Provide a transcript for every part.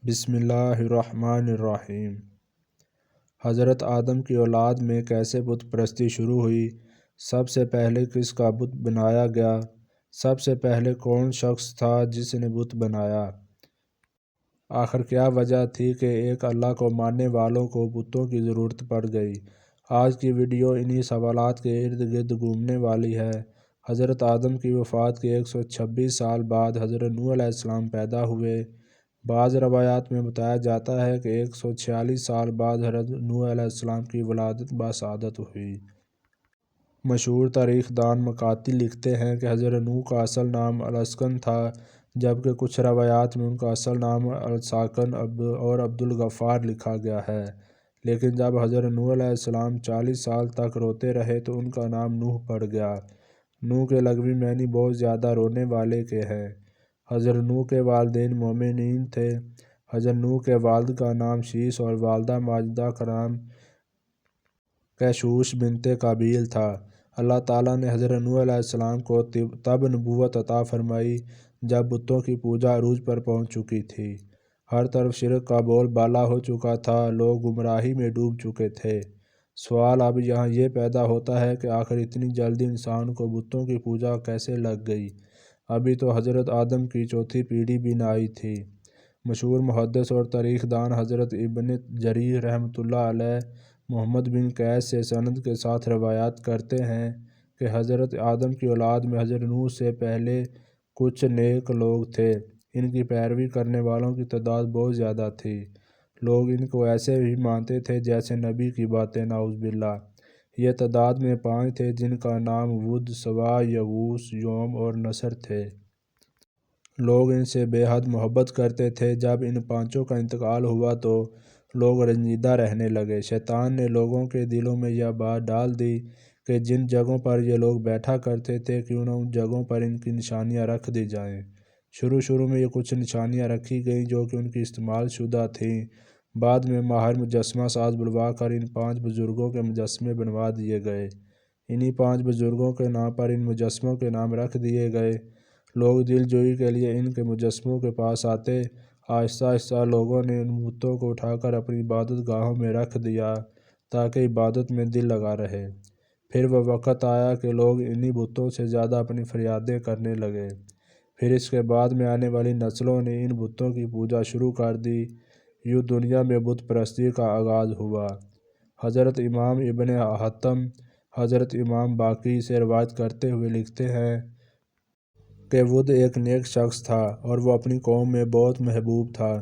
بسم اللہ الرحمن الرحیم۔ حضرت آدم کی اولاد میں کیسے بت پرستی شروع ہوئی؟ سب سے پہلے کس کا بت بنایا گیا؟ سب سے پہلے کون شخص تھا جس نے بت بنایا؟ آخر کیا وجہ تھی کہ ایک اللہ کو ماننے والوں کو بتوں کی ضرورت پڑ گئی؟ آج کی ویڈیو انہی سوالات کے ارد گرد گھومنے والی ہے۔ حضرت آدم کی وفات کے 126 سال بعد حضرت نوح علیہ السلام پیدا ہوئے۔ بعض روایات میں بتایا جاتا ہے کہ 146 سال بعد حضرت نوح علیہ السلام کی ولادت بسعادت ہوئی۔ مشہور تاریخ دان مقاتل لکھتے ہیں کہ حضرت نوح کا اصل نام الاسکن تھا، جبکہ کچھ روایات میں ان کا اصل نام الساکن اور عبدالغفار لکھا گیا ہے۔ لیکن جب حضرت نوح علیہ السلام 40 سال تک روتے رہے تو ان کا نام نوح پڑ گیا۔ نوح کے لغوی معنی بہت زیادہ رونے والے کے ہیں۔ حضرت نوح کے والدین مومنین تھے۔ حضرت نوح کے والد کا نام شیث اور والدہ ماجدہ کا نام کیشوش بنت قابیل تھا۔ اللہ تعالیٰ نے حضرت نوح علیہ السلام کو تب نبوت عطا فرمائی جب بتوں کی پوجا عروج پر پہنچ چکی تھی۔ ہر طرف شرک کا بول بالا ہو چکا تھا، لوگ گمراہی میں ڈوب چکے تھے۔ سوال اب یہاں یہ پیدا ہوتا ہے کہ آخر اتنی جلدی انسان کو بتوں کی پوجا کیسے لگ گئی؟ ابھی تو حضرت آدم کی چوتھی پیڑھی بھی نہ آئی تھی۔ مشہور محدث اور تاریخ دان حضرت ابن جریر رحمۃ اللہ علیہ محمد بن قیس سے سند کے ساتھ روایت کرتے ہیں کہ حضرت آدم کی اولاد میں حضرت نوح سے پہلے کچھ نیک لوگ تھے۔ ان کی پیروی کرنے والوں کی تعداد بہت زیادہ تھی۔ لوگ ان کو ایسے ہی مانتے تھے جیسے نبی کی باتیں، نعوذ باللہ۔ یہ تعداد میں 5 تھے جن کا نام ود، سوا، یغوث، یوم اور نصر تھے۔ لوگ ان سے بے حد محبت کرتے تھے۔ جب ان 5 کا انتقال ہوا تو لوگ رنجیدہ رہنے لگے۔ شیطان نے لوگوں کے دلوں میں یہ بات ڈال دی کہ جن جگہوں پر یہ لوگ بیٹھا کرتے تھے کیوں نہ ان جگہوں پر ان کی نشانیاں رکھ دی جائیں۔ شروع میں یہ کچھ نشانیاں رکھی گئیں جو کہ ان کی استعمال شدہ تھیں۔ بعد میں ماہر مجسمہ ساز بلوا کر ان 5 بزرگوں کے مجسمے بنوا دیے گئے۔ انہی 5 بزرگوں کے نام پر ان مجسموں کے نام رکھ دیے گئے۔ لوگ دل جوئی کے لیے ان کے مجسموں کے پاس آتے۔ آہستہ آہستہ لوگوں نے ان بتوں کو اٹھا کر اپنی عبادت گاہوں میں رکھ دیا تاکہ عبادت میں دل لگا رہے۔ پھر وہ وقت آیا کہ لوگ انہی بتوں سے زیادہ اپنی فریادیں کرنے لگے۔ پھر اس کے بعد میں آنے والی نسلوں نے ان بتوں کی پوجا شروع کر دی۔ یوں دنیا میں بت پرستی کا آغاز ہوا۔ حضرت امام ابن حاتم حضرت امام باقی سے روایت کرتے ہوئے لکھتے ہیں کہ ود ایک نیک شخص تھا اور وہ اپنی قوم میں بہت محبوب تھا۔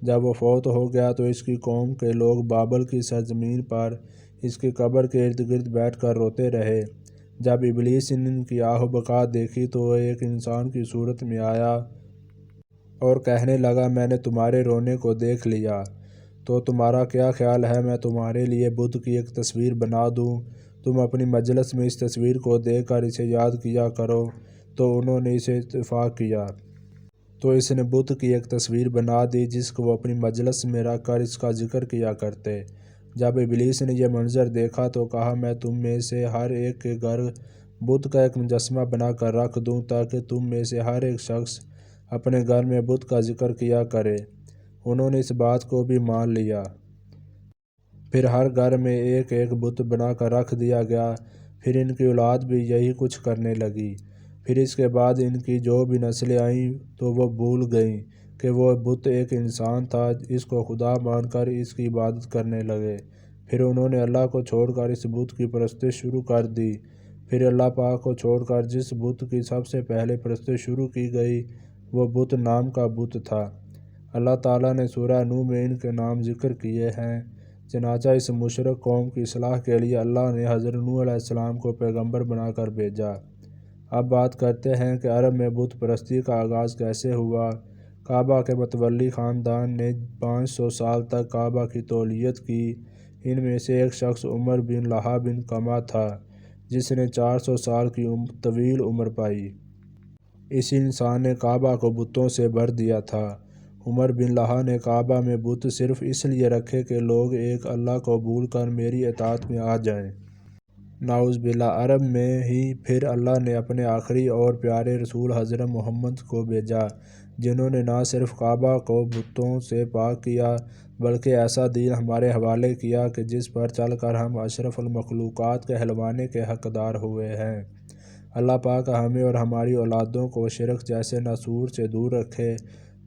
جب وہ فوت ہو گیا تو اس کی قوم کے لوگ بابل کی سرزمین پر اس کی قبر کے ارد گرد بیٹھ کر روتے رہے۔ جب ابلیس نے ان کی آہ و بکا دیکھی تو وہ ایک انسان کی صورت میں آیا اور کہنے لگا، میں نے تمہارے رونے کو دیکھ لیا، تو تمہارا کیا خیال ہے میں تمہارے لیے بت کی ایک تصویر بنا دوں؟ تم اپنی مجلس میں اس تصویر کو دیکھ کر اسے یاد کیا کرو۔ تو انہوں نے اسے اتفاق کیا تو اس نے بت کی ایک تصویر بنا دی جس کو وہ اپنی مجلس میں رکھ کر اس کا ذکر کیا کرتے۔ جب ابلیس نے یہ منظر دیکھا تو کہا، میں تم میں سے ہر ایک کے گھر بت کا ایک مجسمہ بنا کر رکھ دوں تاکہ تم میں سے ہر ایک شخص اپنے گھر میں بت کا ذکر کیا کرے۔ انہوں نے اس بات کو بھی مان لیا۔ پھر ہر گھر میں ایک ایک بت بنا کر رکھ دیا گیا۔ پھر ان کی اولاد بھی یہی کچھ کرنے لگی۔ پھر اس کے بعد ان کی جو بھی نسلیں آئیں تو وہ بھول گئیں کہ وہ بت ایک انسان تھا، اس کو خدا مان کر اس کی عبادت کرنے لگے۔ پھر انہوں نے اللہ کو چھوڑ کر اس بت کی پرستش شروع کر دی۔ پھر اللہ پاک کو چھوڑ کر جس بت کی سب سے پہلے پرستش شروع کی گئی وہ بت نام کا بت تھا۔ اللہ تعالیٰ نے سورہ نوح میں ان کے نام ذکر کیے ہیں۔ چنانچہ اس مشرک قوم کی اصلاح کے لیے اللہ نے حضرت نوح علیہ السلام کو پیغمبر بنا کر بھیجا۔ اب بات کرتے ہیں کہ عرب میں بت پرستی کا آغاز کیسے ہوا۔ کعبہ کے متولی خاندان نے 500 سال تک کعبہ کی تولیت کی۔ ان میں سے ایک شخص عمر بن لہا بن قمہ تھا جس نے 400 سال کی طویل عمر پائی۔ اس انسان نے کعبہ کو بتوں سے بھر دیا تھا۔ عمر بن لہا نے کعبہ میں بت صرف اس لیے رکھے کہ لوگ ایک اللہ کو بھول کر میری اطاعت میں آ جائیں۔ نعوذ باللہ۔ عرب میں ہی پھر اللہ نے اپنے آخری اور پیارے رسول حضرت محمد کو بھیجا جنہوں نے نہ صرف کعبہ کو بتوں سے پاک کیا بلکہ ایسا دین ہمارے حوالے کیا کہ جس پر چل کر ہم اشرف المخلوقات کہلوانے کے حقدار ہوئے ہیں۔ اللہ پاک ہمیں اور ہماری اولادوں کو شرک جیسے ناسور سے دور رکھے،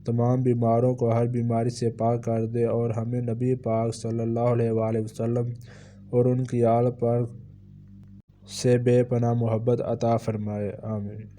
تمام بیماروں کو ہر بیماری سے پاک کر دے اور ہمیں نبی پاک صلی اللہ علیہ وآلہ وسلم اور ان کی آل پر سے بے پناہ محبت عطا فرمائے، آمین۔